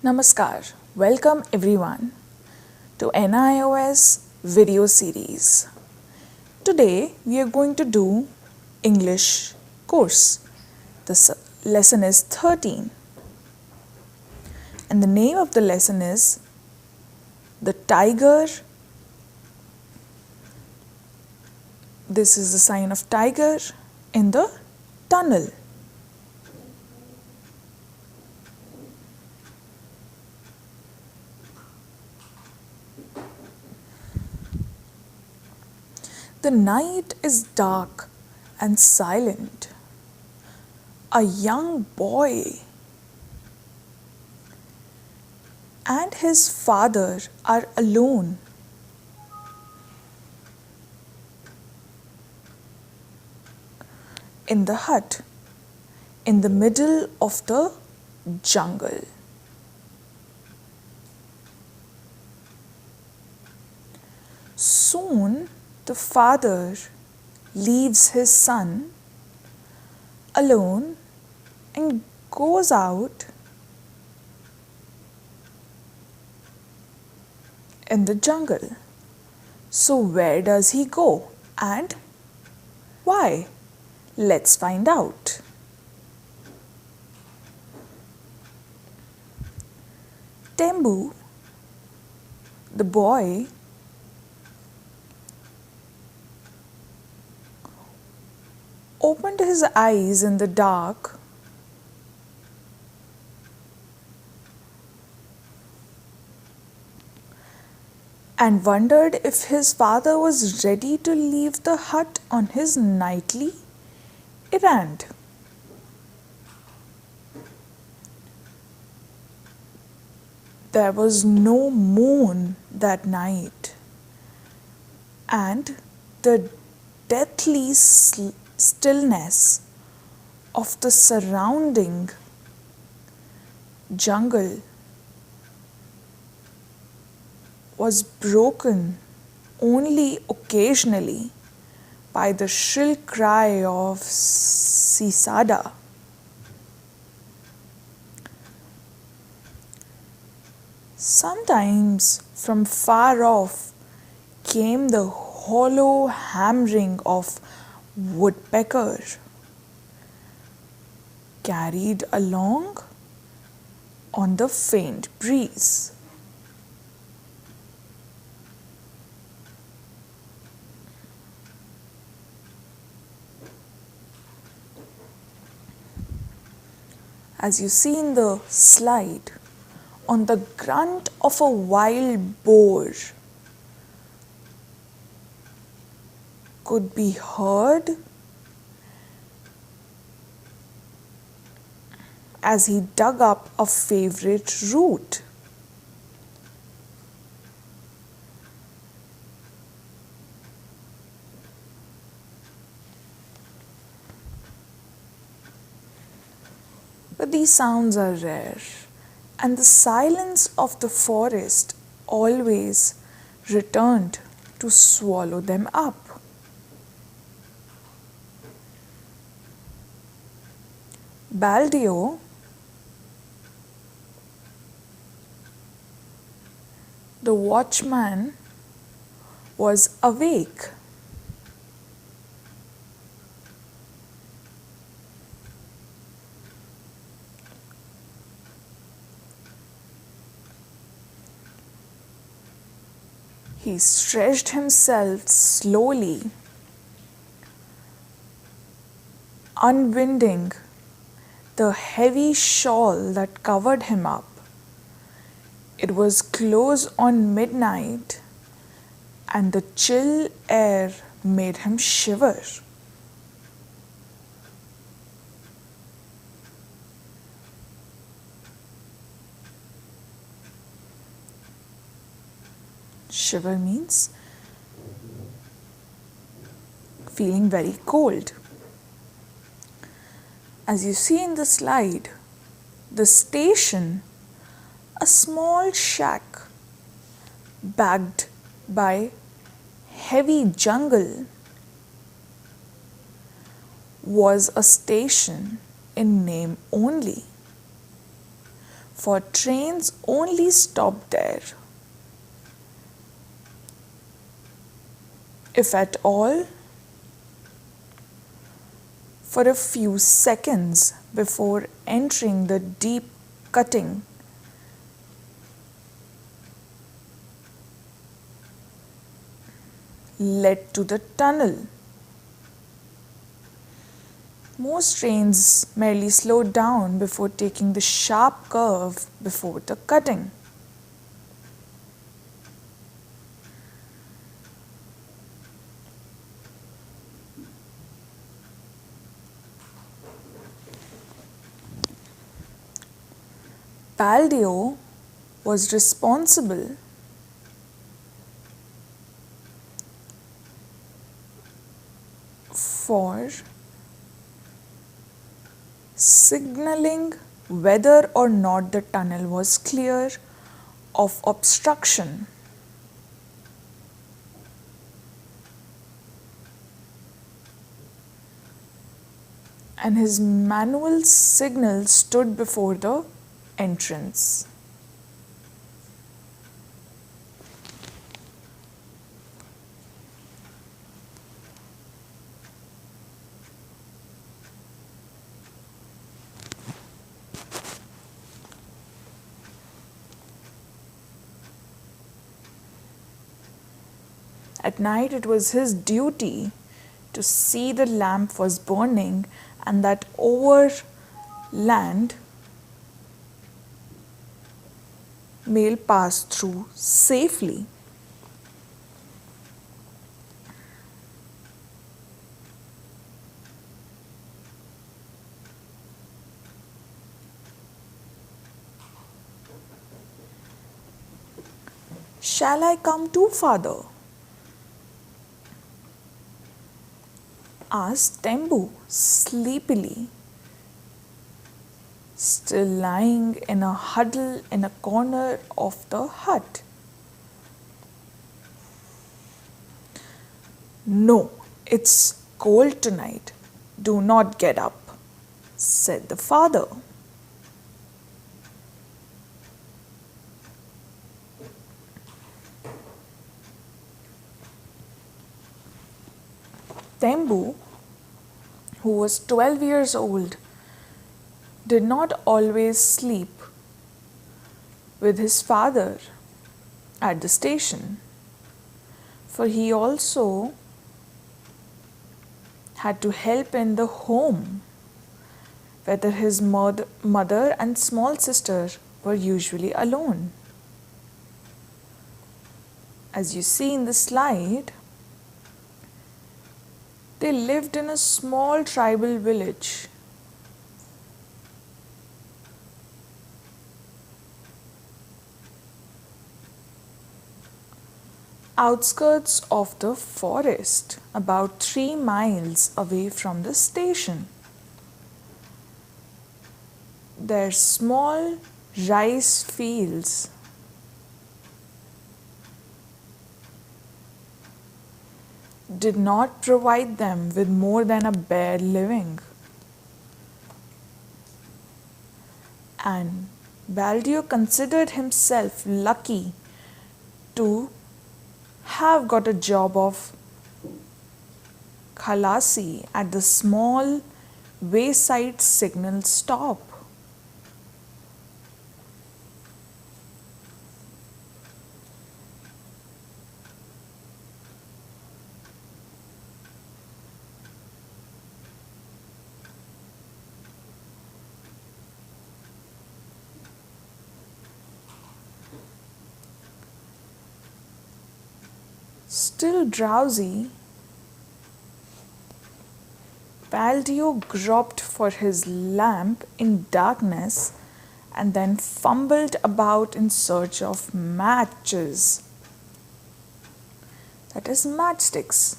Namaskar, welcome everyone to NIOS video series. Today we are going to do English course. This lesson is 13 and the name of the lesson is The Tiger. This is the sign of tiger in the tunnel. The night is dark and silent. A young boy and his father are alone. In the hut, in the middle of the jungle. Soon the father leaves his son alone and goes out in the jungle. So where does he go and why? Let's find out. Tembu, the boy, opened his eyes in the dark and wondered if his father was ready to leave the hut on his nightly errand. There was no moon that night, and the deathly stillness of the surrounding jungle was broken only occasionally by the shrill cry of Sisada. Sometimes from far off came the hollow hammering of woodpecker, carried along on the faint breeze. As you see in the slide, on the grunt of a wild boar could be heard as he dug up a favorite root. But these sounds are rare, and the silence of the forest always returned to swallow them up. Baldio, the watchman, was awake. He stretched himself slowly, unwinding the heavy shawl that covered him up. It was close on midnight, and the chill air made him shiver. Shiver means feeling very cold. As you see in the slide, the station, a small shack backed by heavy jungle, was a station in name only. for trains only stopped there, if at all, for a few seconds before entering the deep cutting led to the tunnel. Most trains merely slowed down before taking the sharp curve before the cutting. Baldeo was responsible for signaling whether or not the tunnel was clear of obstruction. And his manual signal stood before the entrance. At night, it was his duty to see the lamp was burning and that overland mail passed through safely. Shall I come too, father? Asked Tembu sleepily, still lying in a huddle in a corner of the hut. No, it's cold tonight. Do not get up, said the father. Tembu, who was 12 years old, did not always sleep with his father at the station, for he also had to help in the home, whether his mother and small sister were usually alone. As you see in the slide, they lived in a small tribal village. Outskirts of the forest, about 3 miles away from the station. Their small rice fields did not provide them with more than a bare living. And Baldeo considered himself lucky to have got a job of khalasi at the small wayside signal stop. Still drowsy, Baldeo groped for his lamp in darkness and then fumbled about in search of matches. That is, matchsticks.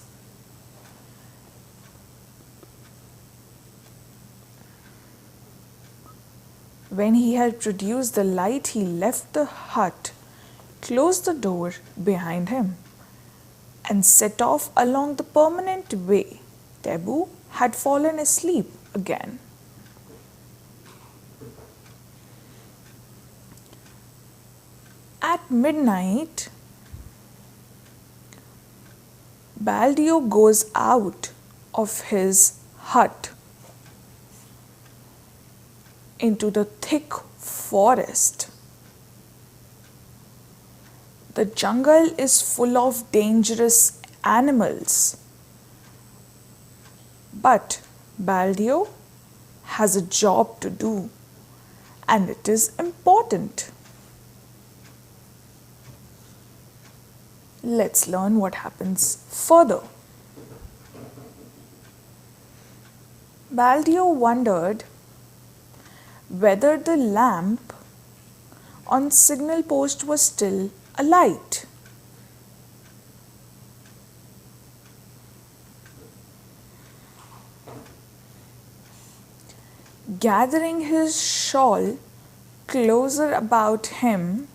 When he had produced the light, he left the hut, closed the door behind him, and set off along the permanent way. Tembu had fallen asleep again. At midnight, Baldio goes out of his hut into the thick forest. The jungle is full of dangerous animals, but Baldio has a job to do, and it is important. Let's learn what happens further. Baldio wondered whether the lamp on signal post was still alight. Gathering his shawl closer about him,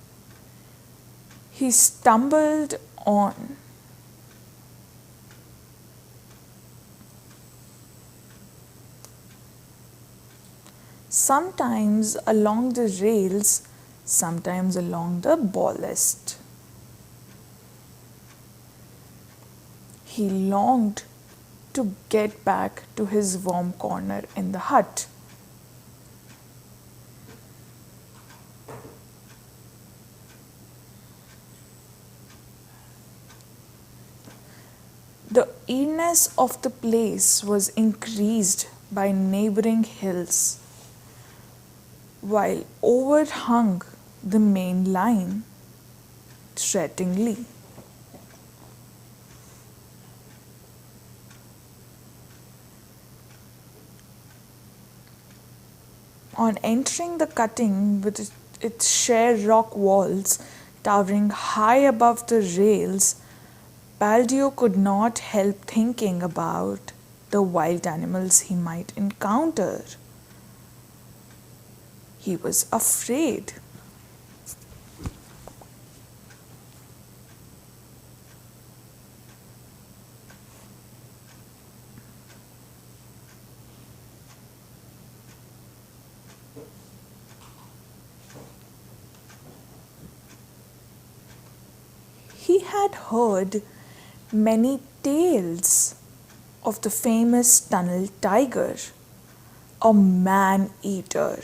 he stumbled on. Sometimes along the rails, sometimes along the ballast. He longed to get back to his warm corner in the hut. The eeriness of the place was increased by neighboring hills, while overhung the main line threateningly. On entering the cutting with its sheer rock walls towering high above the rails, Baldio could not help thinking about the wild animals he might encounter. He was afraid. He had heard many tales of the famous tunnel tiger, a man eater,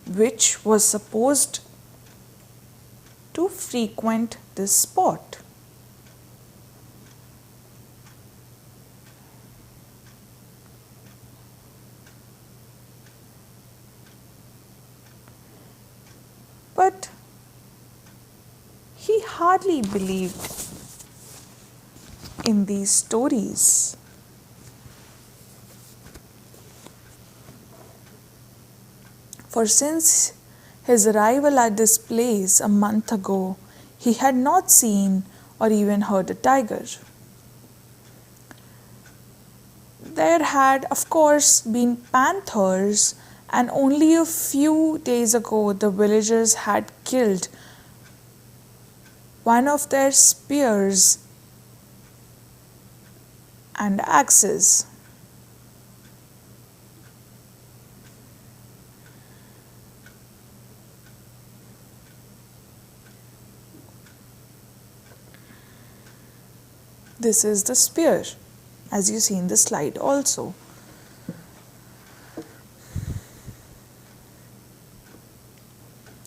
which was supposed to frequent this spot. But he hardly believed in these stories. For since his arrival at this place a month ago, he had not seen or even heard a tiger. There had, of course, been panthers, and only a few days ago the villagers had killed one of their spears and axes. This is the spear, as you see in the slide also.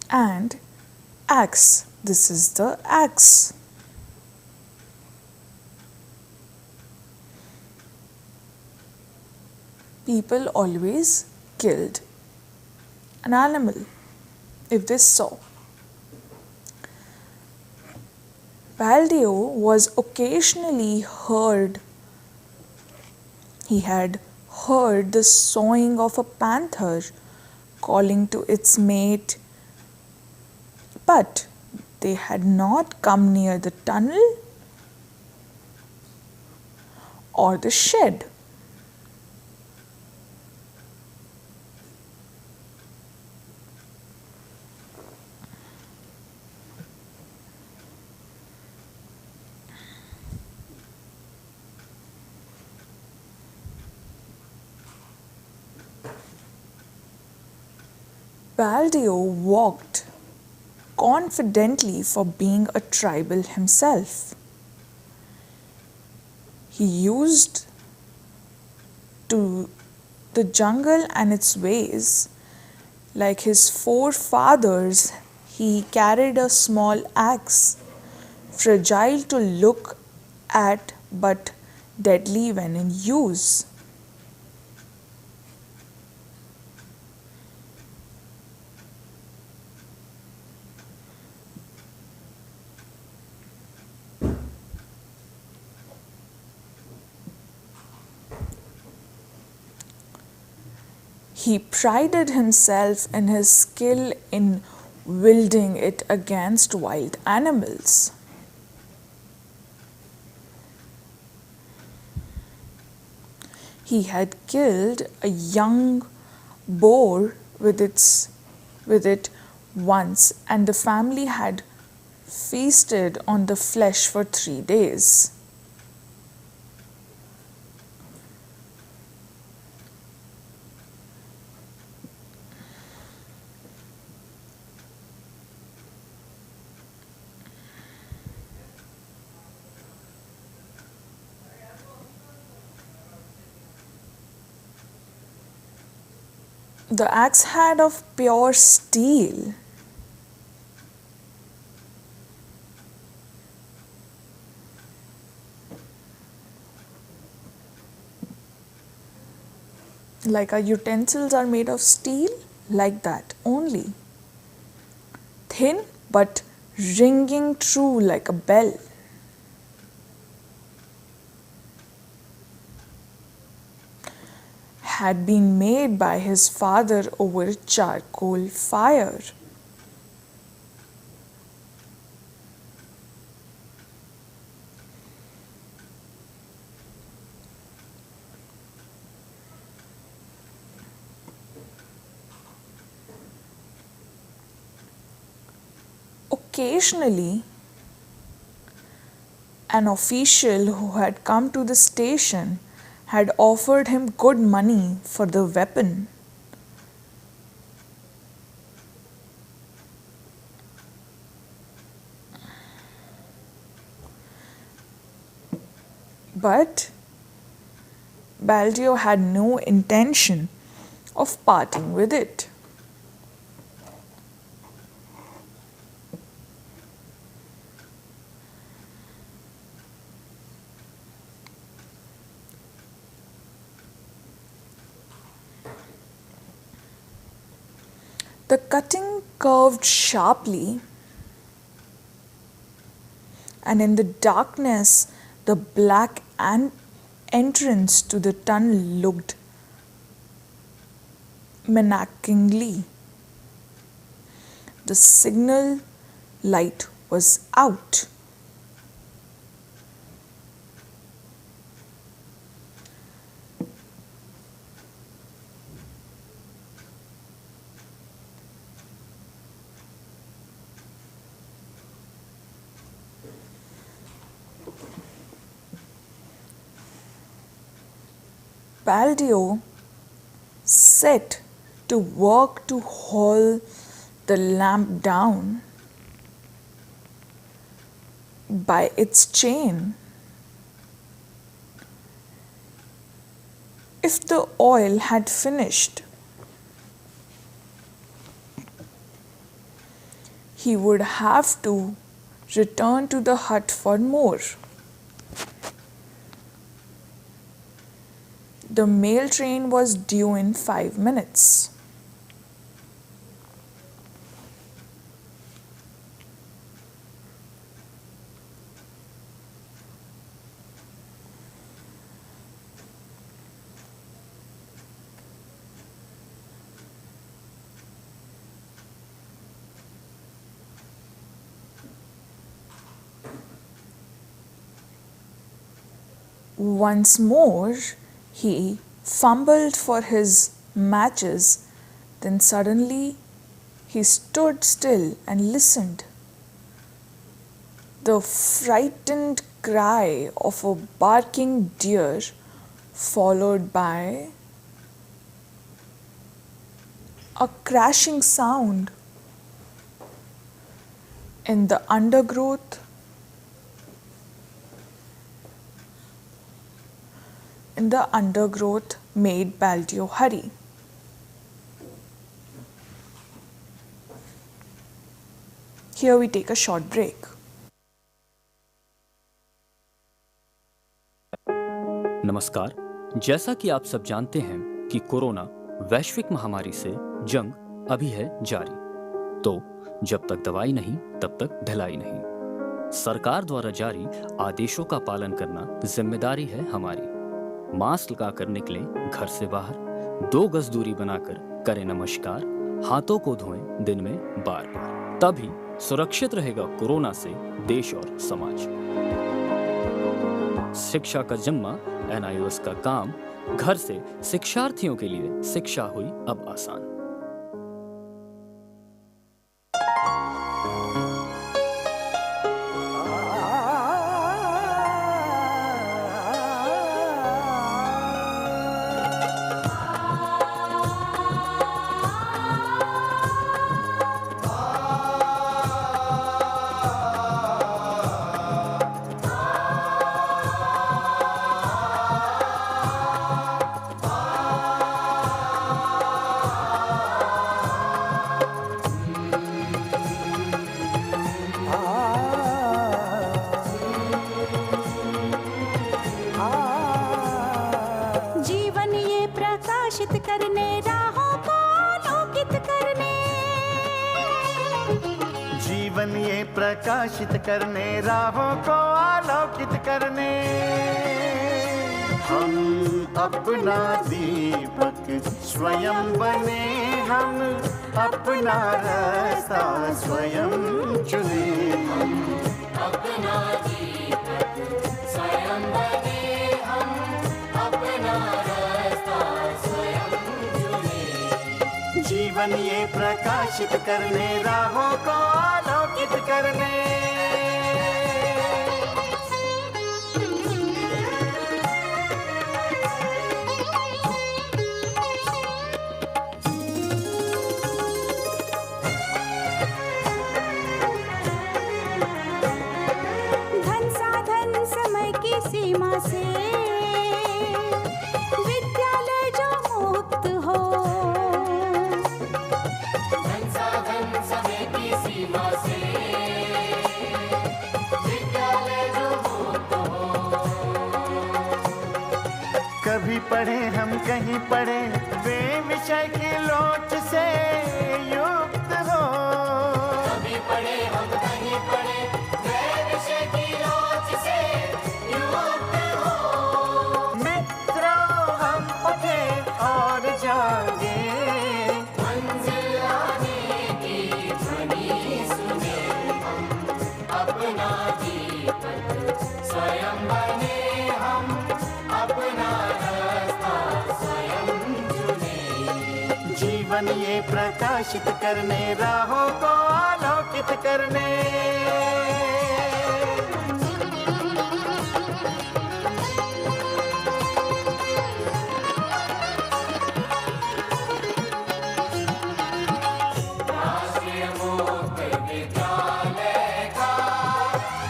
And axe, this is the axe. People always killed an animal if they saw. Baldio was occasionally heard. He had heard the sawing of a panther calling to its mate, but they had not come near the tunnel or the shed. Baldio walked confidently for being a tribal himself. He used to the jungle and its ways. Like his forefathers, he carried a small axe, fragile to look at but deadly when in use. He prided himself in his skill in wielding it against wild animals. He had killed a young boar with it once, and the family had feasted on the flesh for 3 days. The axe had of pure steel. Like our utensils are made of steel, like that only. Thin but ringing true like a bell. Had been made by his father over a charcoal fire. Occasionally, an official who had come to the station had offered him good money for the weapon. But Baldio had no intention of parting with it. The cutting curved sharply, and in the darkness, the black entrance to the tunnel looked menacingly. The signal light was out. Baldio set to work to haul the lamp down by its chain. If the oil had finished, he would have to return to the hut for more. The mail train was due in 5 minutes. Once more, he fumbled for his matches, then suddenly he stood still and listened. The frightened cry of a barking deer, followed by a crashing sound in the undergrowth, made Baldio hurry. Here we take a short break. नमस्कार। जैसा कि आप सब जानते हैं कि corona वैश्विक महामारी से जंग अभी है जारी, तो जब तक दवाई नहीं तब तक ढलाई नहीं। सरकार द्वारा जारी आदेशों का पालन करना जिम्मेदारी है हमारी। मास्क लगाकर निकलें घर से बाहर, 2 गज दूरी बनाकर करें नमस्कार, हाथों को धोएं दिन में बार बार, तभी सुरक्षित रहेगा कोरोना से देश और समाज। शिक्षा का जिम्मा NIOS का काम, घर से शिक्षार्थियों के लिए शिक्षा हुई अब आसान। प्रकाशित करने राहों को आलोकित करने, हम अपना दीपक स्वयं बने, हम अपना रास्ता स्वयं चुने। हम अपना दीपक स्वयं बने, हम अपना रास्ता स्वयं चुने। जीवन ये प्रकाशित करने राहों को आलोकित करने। धन साधन समय की सीमा से विद्यालय जो मुक्त हो, धन साधन समय की सीमा से विद्यालय जो मुक्त हो। कभी पढ़े हम कहीं पढ़े, वे विषय की लोच से युक्त हो। कभी पढ़े हम कहीं पढ़े, वे विषय की लोच से युक्त हो। मित्रों हम उठे और जागे, मंजिल आने की ध्वनि सुने। हम अपना दीपक स्वयं बने, हम अपना रास्ता स्वयं चुने। जीवन ये प्रकाशित करने राहों को आलोकित करने। राष्ट्रीय मुक्त विद्यालय का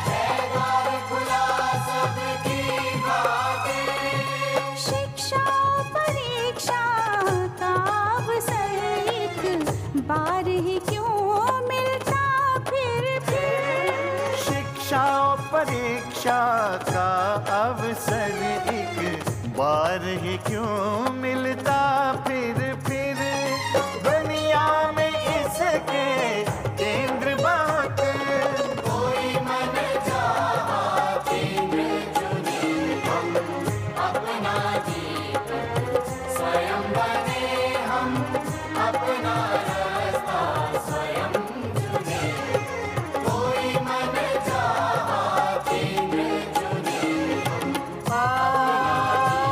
है द्वार खुला सबकी खातिर। शिक्षा परीक्षा का अवसर एक बार ही क्यों मिलता फिर। शिक्षा और परीक्षा का अवसर एक बार ही क्यों मिलता फिर। दुनिया में इसके केंद्र बात, कोई मन चाहा केंद्र चुने। हम अपना दीपक स्वयं बने, हम अपना रास्ता स्वयं चुने। कोई मन चाहा केंद्र चुने। हम अपना दीपक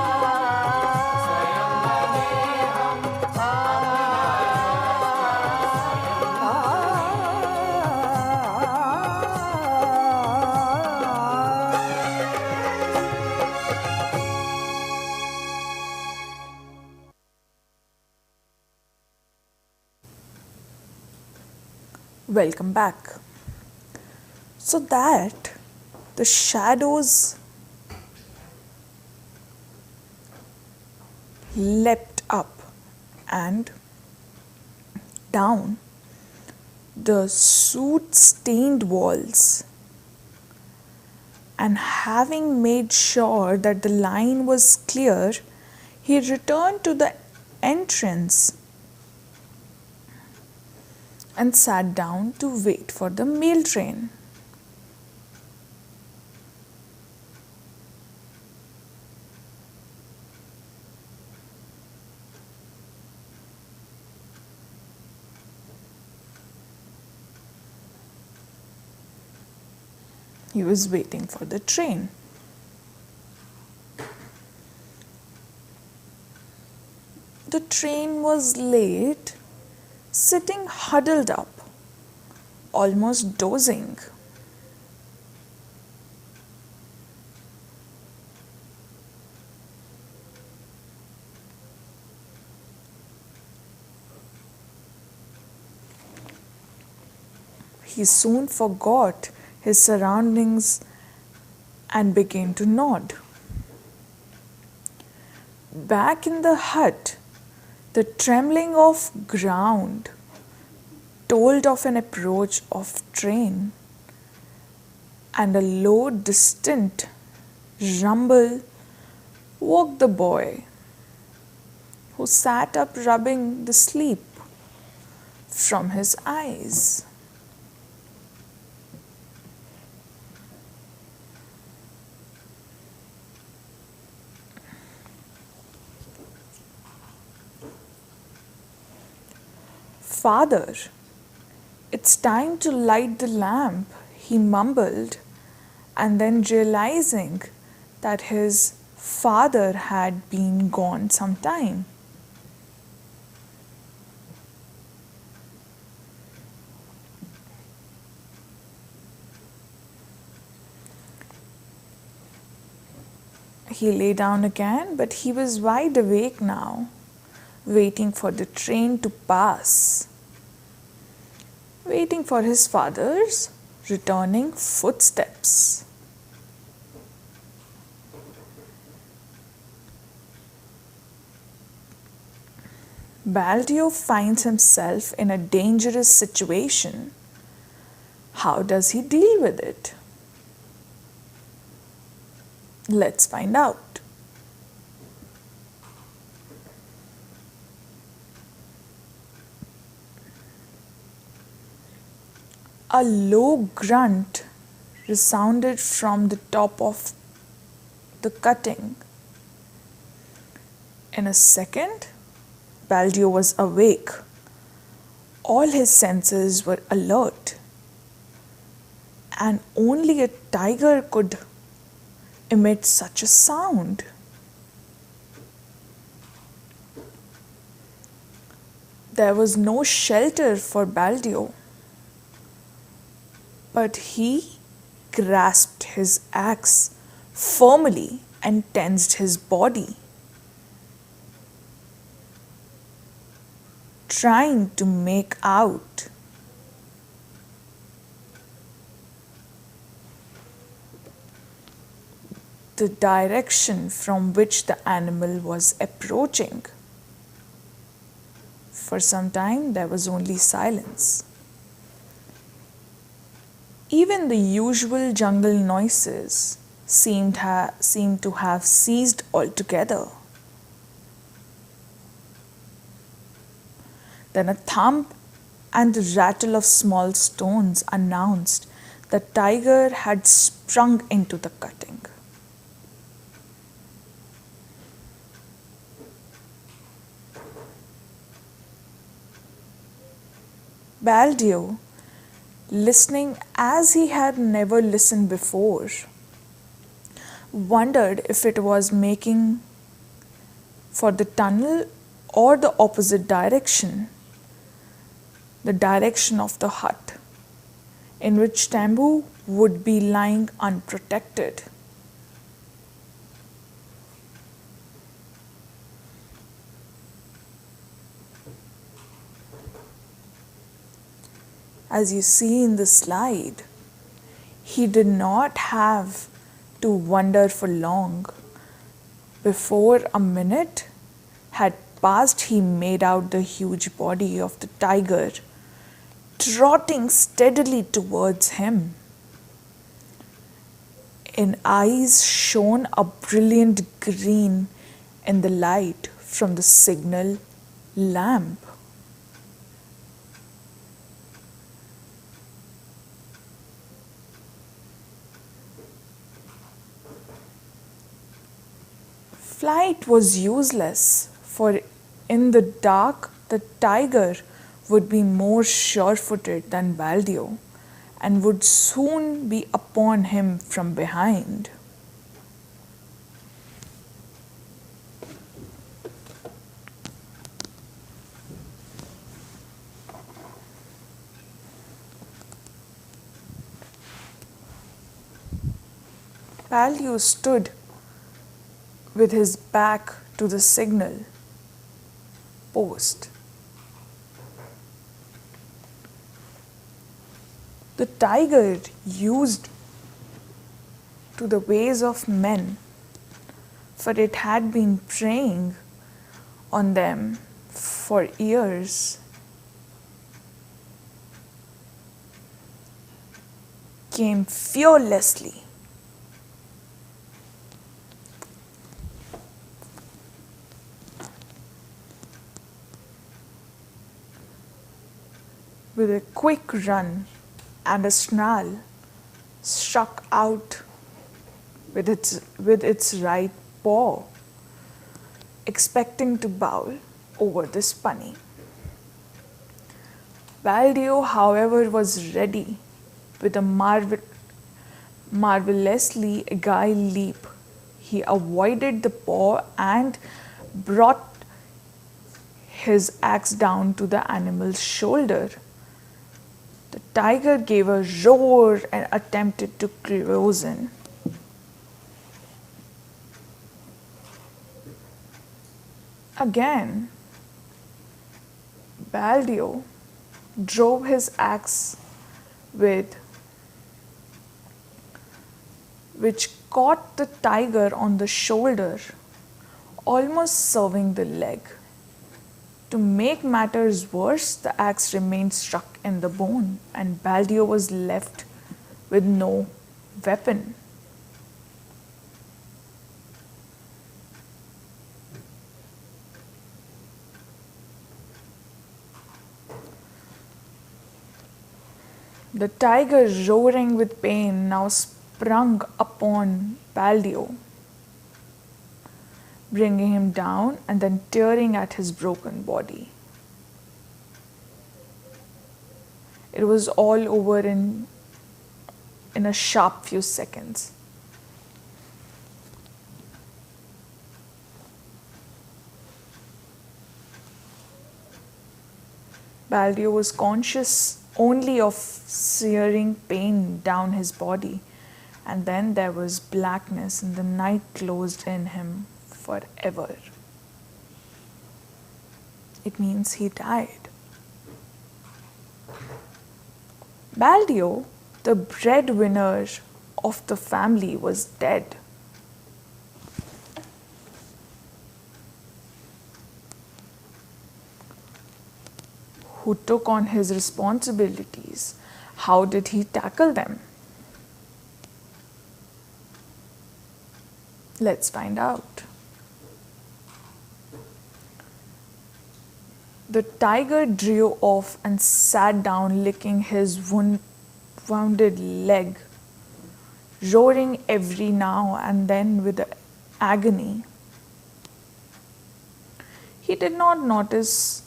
स्वयं Welcome back. So that the shadows leapt up and down the soot stained walls, and having made sure that the line was clear, he returned to the entrance and sat down to wait for the mail train. He was waiting for the train. The train was late, sitting huddled up, almost dozing. He soon forgot his surroundings and began to nod. Back in the hut, the trembling of ground told of an approach of train, and a low, distant rumble woke the boy, who sat up rubbing the sleep from his eyes. Father, it's time to light the lamp, he mumbled, and then realizing that his father had been gone some time. He lay down again, but he was wide awake now, waiting for the train to pass, waiting for his father's returning footsteps. Baldio finds himself in a dangerous situation. How does he deal with it? Let's find out. A low grunt resounded from the top of the cutting. In a second, Baldio was awake. All his senses were alert, and only a tiger could emit such a sound. There was no shelter for Baldio, but he grasped his axe firmly and tensed his body, trying to make out the direction from which the animal was approaching. For some time there was only silence. Even the usual jungle noises seemed to have ceased altogether. Then a thump and the rattle of small stones announced the tiger had sprung into the cutting. Baldio, listening as he had never listened before, wondered if it was making for the tunnel or the opposite direction, the direction of the hut, in which Tambu would be lying unprotected. as you see in the slide. He did not have to wonder for long. Before a minute had passed, he made out the huge body of the tiger trotting steadily towards him. In eyes shone a brilliant green in the light from the signal lamp. Flight was useless, for in the dark the tiger would be more sure-footed than Baldio and would soon be upon him from behind. Baldio stood with his back to the signal post. The tiger, used to the ways of men, for it had been preying on them for years, came fearlessly. With a quick run and a snarl, struck out with its right paw, expecting to bowl over the spunny. Baldio, however, was ready with a marvelously agile leap. He avoided the paw and brought his axe down to the animal's shoulder. The tiger gave a roar and attempted to close in. Again, Baldio drove his axe which caught the tiger on the shoulder, almost severing the leg. To make matters worse, the axe remained stuck in the bone, and Baldio was left with no weapon. The tiger, roaring with pain, now sprung upon Baldio, bringing him down and then tearing at his broken body. It was all over in a sharp few seconds. Baldio was conscious only of searing pain down his body, and then there was blackness and the night closed in him forever. It means he died. Baldio, the breadwinner of the family, was dead. Who took on his responsibilities? How did he tackle them? Let's find out. The tiger drew off and sat down, licking his wounded leg, roaring every now and then with agony. He did not notice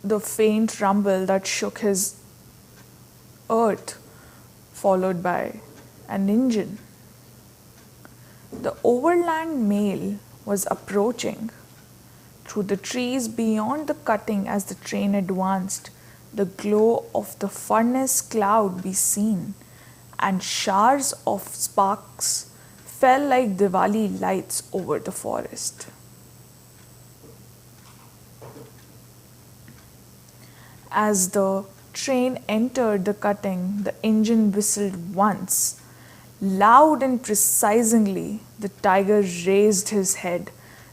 the faint rumble that shook his earth, followed by an engine. The overland mail was approaching. Through the trees beyond the cutting as the train advanced, the glow of the furnace cloud be seen, and showers of sparks fell like Diwali lights over the forest. As the train entered the cutting, the engine whistled once. Loud and precisely, the tiger raised his head,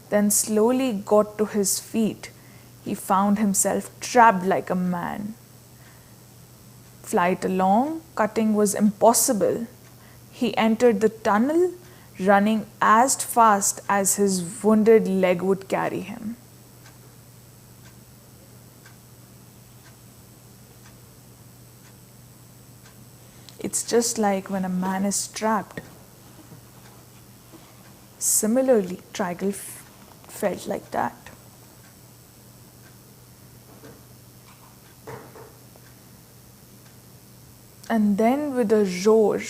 then slowly got to his feet. He found himself trapped like a man. Flight along, cutting was impossible. He entered the tunnel, running as fast as his wounded leg would carry him. It's just like when a man is trapped. Similarly, Trigal felt like that. And then, with a roar,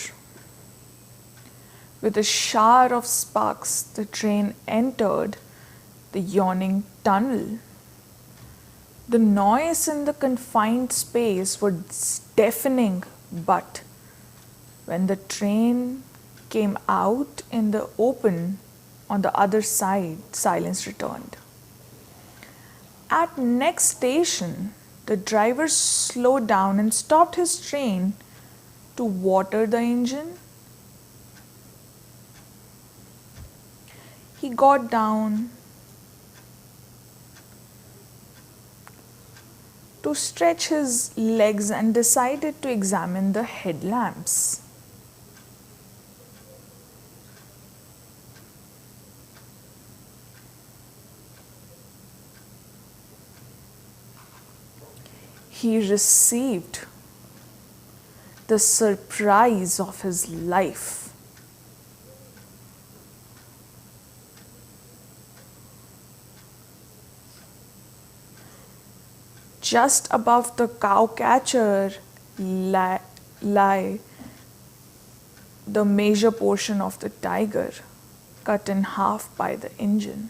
with a shower of sparks, the train entered the yawning tunnel. The noise in the confined space was deafening, but when the train came out in the open on the other side, silence returned. At next station, the driver slowed down and stopped his train to water the engine. He got down to stretch his legs and decided to examine the headlamps. He received the surprise of his life. Just above the cow catcher lay the major portion of the tiger, cut in half by the engine.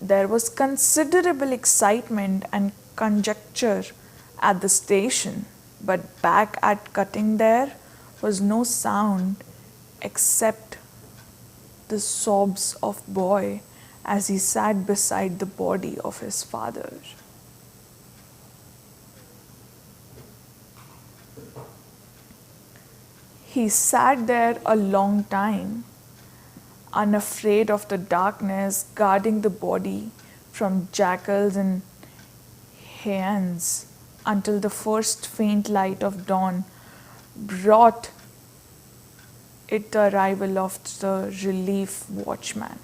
There was considerable excitement and conjecture at the station, but back at cutting there was no sound except the sobs of boy as he sat beside the body of his father. He sat there a long time, unafraid of the darkness, guarding the body from jackals and hyæns, until the first faint light of dawn brought it the arrival of the relief watchman.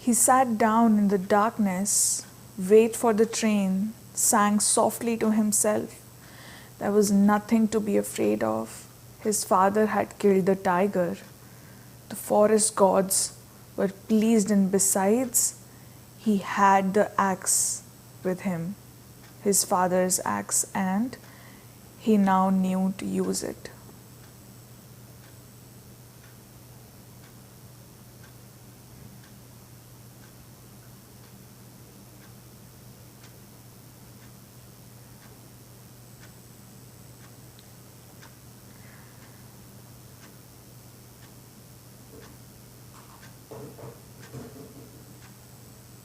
He sat down in the darkness, waited for the train, sang softly to himself. There was nothing to be afraid of. His father had killed the tiger. The forest gods were pleased, and besides, he had the axe with him, his father's axe, and he now knew to use it.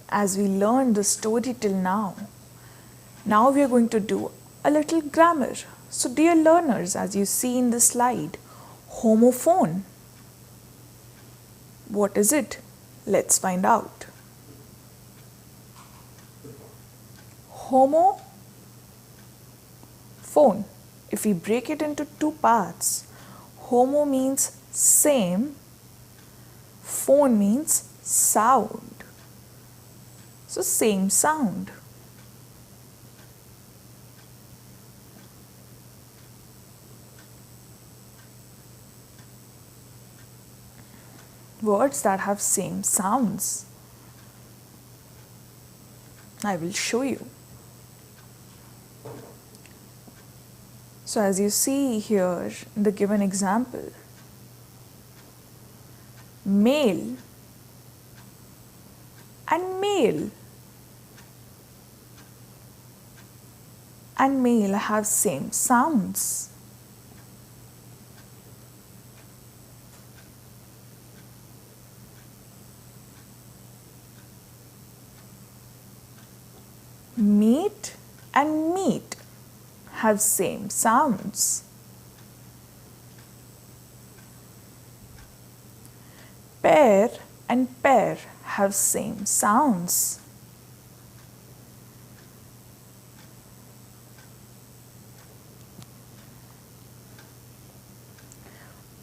As we learned the story till now we are going to do a little grammar. So dear learners, as you see in the slide, homophone. What is it? Let's find out. Homophone. If we break it into two parts, homo means same, phone means sound. So same sound. words that have same sounds. I will show you. So as you see here in the given example, male and male and male have same sounds. Meat and meat have same sounds. Pear and pear have same sounds.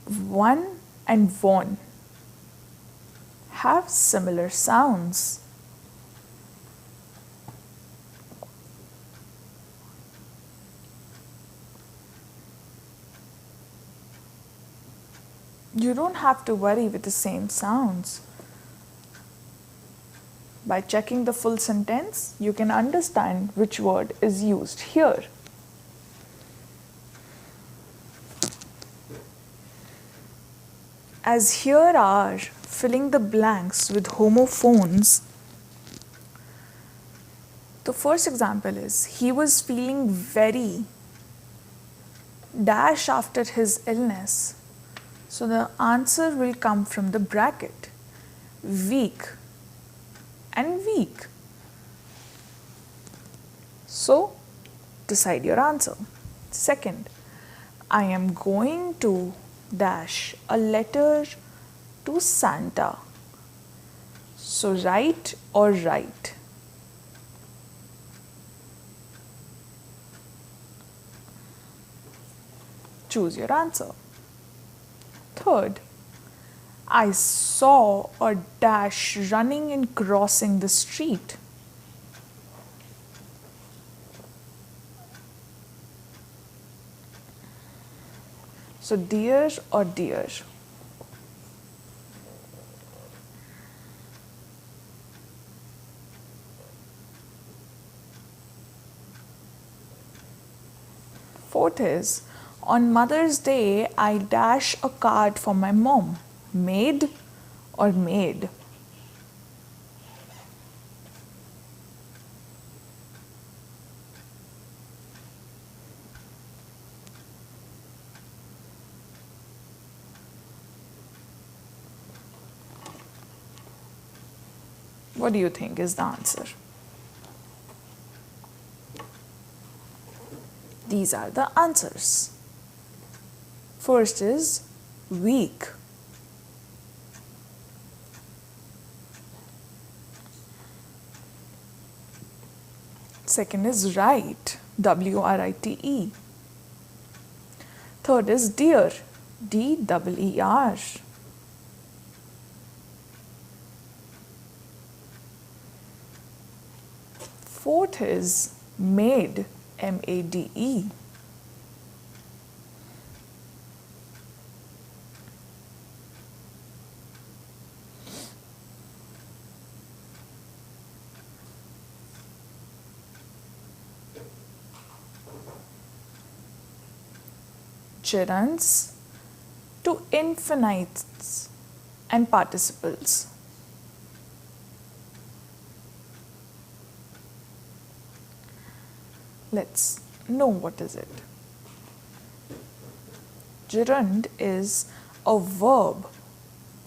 One and one have similar sounds. You don't have to worry with the same sounds. By checking the full sentence, you can understand which word is used here. As here are filling the blanks with homophones, the first example is he was feeling very dash after his illness. So the answer will come from the bracket, weak and weak. So decide your answer. Second, I am going to dash a letter to Santa. So right or right? Choose your answer. Third, I saw a dash running and crossing the street. So dear or dear? Fourth is, on Mother's Day, I dash a card for my mom. Made or made? What do you think is the answer? These are the answers. First is weak. Second is right, W-R-I-T-E. Third is dear, D-E-E-R. Fourth is made, M-A-D-E. Gerunds to infinites and participles. Let's know what is it. Gerund is a verb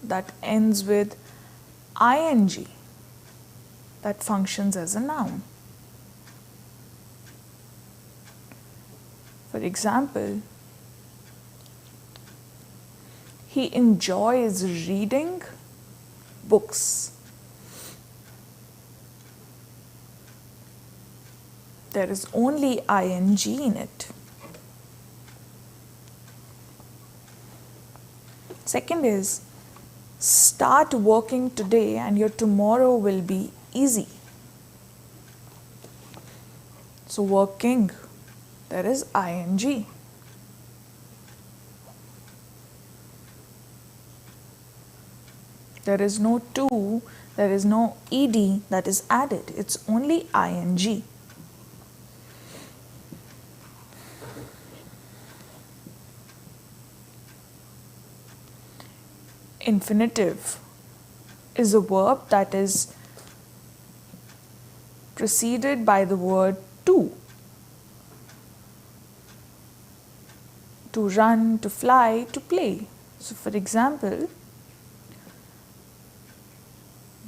that ends with ing that functions as a noun. For example, he enjoys reading books. There is only ing in it. Second is, start working today and your tomorrow will be easy. So working, there is ing. There is no to, there is no ed that is added. It's only ing. Infinitive is a verb that is preceded by the word to run, to fly, to play. So for example,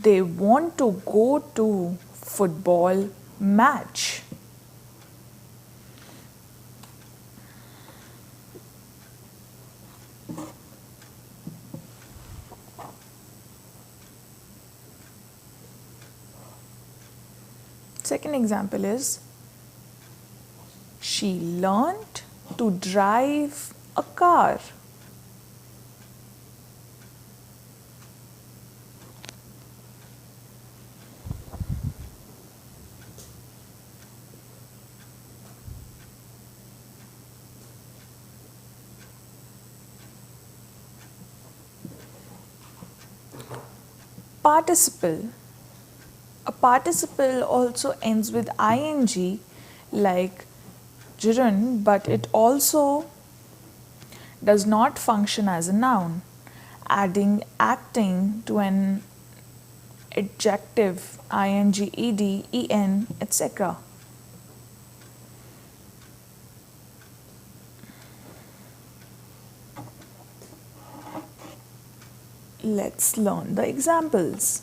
they want to go to football match. Second example is, she learned to drive a car. Participle. A participle also ends with ing like gerund, but it also does not function as a noun, adding acting to an adjective ing, ed, en, etc. Let's learn the examples.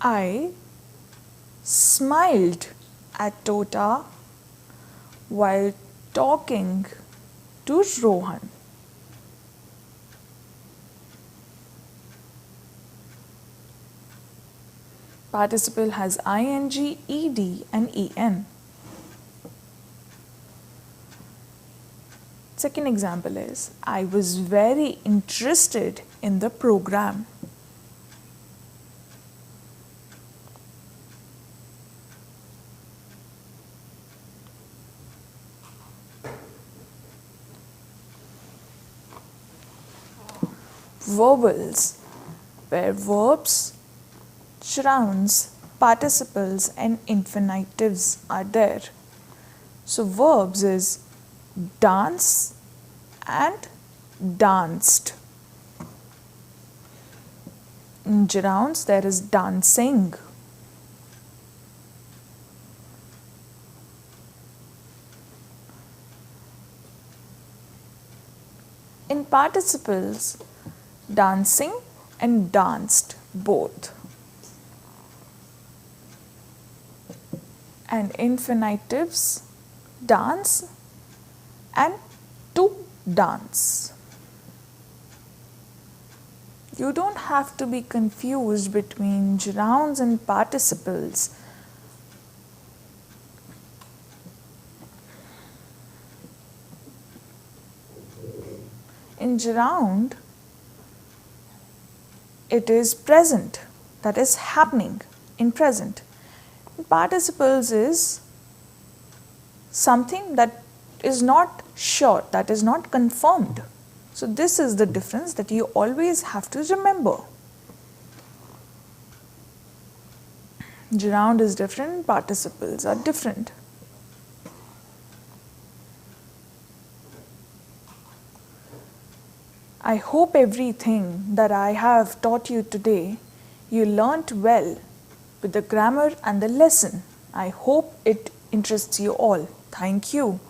I smiled at Tota while talking to Rohan. Participle has ing, ed, and en. Second example is, I was very interested in the program. Verbals, where verbs, nouns, participles, and infinitives are there. So verbs is dance and danced. In nouns, there is dancing. In participles, dancing and danced both. And infinitives, dance and to dance. You don't have to be confused between nouns and participles. In round, it is present, that is happening in present. Participles is something that is not sure, that is not confirmed. So this is the difference that you always have to remember. Gerund is different, participles are different. I hope everything that I have taught you today, you learnt well with the grammar and the lesson. I hope it interests you all. Thank you.